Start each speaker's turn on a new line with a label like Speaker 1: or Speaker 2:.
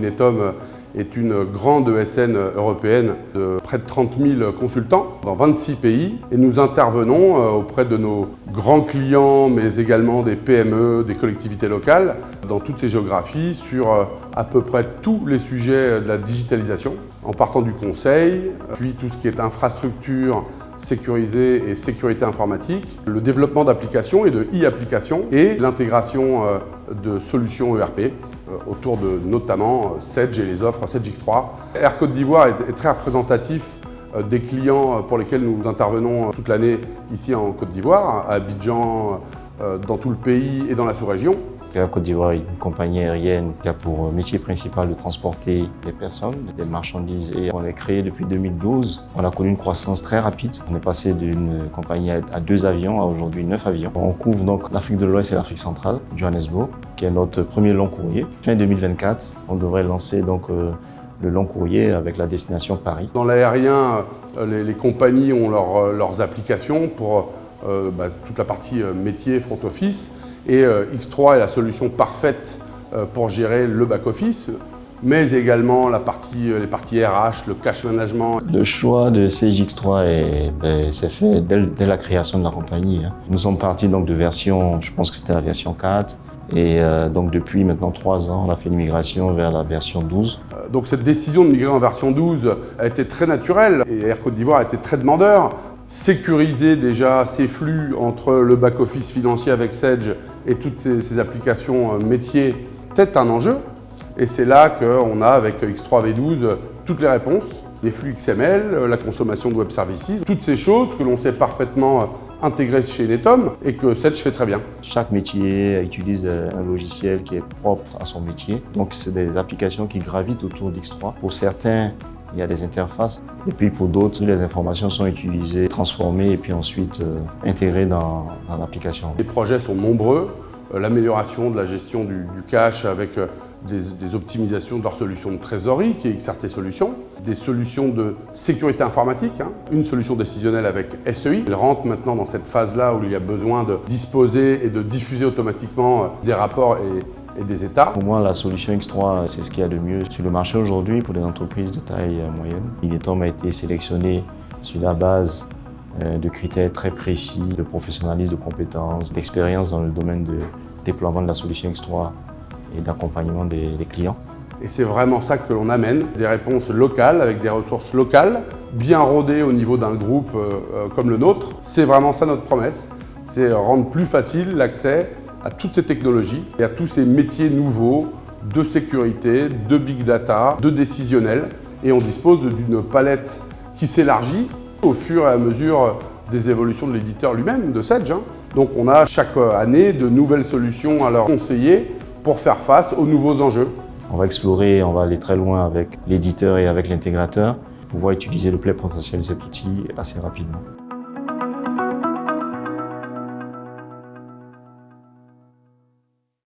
Speaker 1: Netom est une grande ESN européenne de près de 30 000 consultants dans 26 pays et nous intervenons auprès de nos grands clients mais également des PME, des collectivités locales dans toutes ces géographies sur à peu près tous les sujets de la digitalisation en partant du conseil, puis tout ce qui est infrastructure sécurisée et sécurité informatique, le développement d'applications et de e-applications et l'intégration de solutions ERP autour de notamment Sedge et les offres Sedge X3. Air Côte d'Ivoire est très représentatif des clients pour lesquels nous intervenons toute l'année ici en Côte d'Ivoire, à Abidjan, dans tout le pays et dans la sous-région.
Speaker 2: Air Côte d'Ivoire est une compagnie aérienne qui a pour métier principal de transporter des personnes, des marchandises. Et on est créé depuis 2012. On a connu une croissance très rapide. On est passé d'une compagnie à 2 avions à aujourd'hui 9 avions. On couvre donc l'Afrique de l'Ouest et l'Afrique centrale, Johannesburg, qui est notre premier long courrier. Fin 2024, on devrait lancer donc le long courrier avec la destination Paris.
Speaker 1: Dans l'aérien, les compagnies ont leurs applications pour toute la partie métier, front office. Et X3 est la solution parfaite pour gérer le back-office, mais également les parties RH, le cash management.
Speaker 2: Le choix de Sedge X3 s'est fait dès la création de la compagnie. Nous sommes partis donc de version, je pense que c'était la version 4, et donc depuis maintenant 3 ans, on a fait une migration vers la version 12.
Speaker 1: Donc cette décision de migrer en version 12 a été très naturelle et Air Côte d'Ivoire a été très demandeur. Sécuriser déjà ces flux entre le back-office financier avec Sedge et toutes ces applications métiers, peut-être un enjeu. Et c'est là qu'on a avec X3 V12 toutes les réponses, les flux XML, la consommation de web services, toutes ces choses que l'on sait parfaitement intégrer chez Netom et que Sedge fait très bien.
Speaker 2: Chaque métier utilise un logiciel qui est propre à son métier. Donc c'est des applications qui gravitent autour d'X3. Pour certains, il y a des interfaces et puis pour d'autres, les informations sont utilisées, transformées et puis ensuite intégrées dans l'application.
Speaker 1: Les projets sont nombreux, l'amélioration de la gestion du cash avec des optimisations de leurs solutions de trésorerie qui est XRT Solutions, des solutions de sécurité informatique, une solution décisionnelle avec SEI. Elle rentre maintenant dans cette phase-là où il y a besoin de disposer et de diffuser automatiquement des rapports et des états.
Speaker 2: Pour moi, la solution X3, c'est ce qu'il y a de mieux sur le marché aujourd'hui pour les entreprises de taille moyenne. Netom a été sélectionné sur la base de critères très précis, de professionnalisme, de compétences, d'expérience dans le domaine de déploiement de la solution X3 et d'accompagnement des clients.
Speaker 1: Et c'est vraiment ça que l'on amène, des réponses locales avec des ressources locales, bien rodées au niveau d'un groupe comme le nôtre. C'est vraiment ça notre promesse, c'est rendre plus facile l'accès à toutes ces technologies et à tous ces métiers nouveaux de sécurité, de big data, de décisionnel. Et on dispose d'une palette qui s'élargit au fur et à mesure des évolutions de l'éditeur lui-même, de Sedge. Donc on a chaque année de nouvelles solutions à leur conseiller pour faire face aux nouveaux enjeux.
Speaker 2: On va explorer, on va aller très loin avec l'éditeur et avec l'intégrateur, pouvoir utiliser le plein potentiel de cet outil assez rapidement.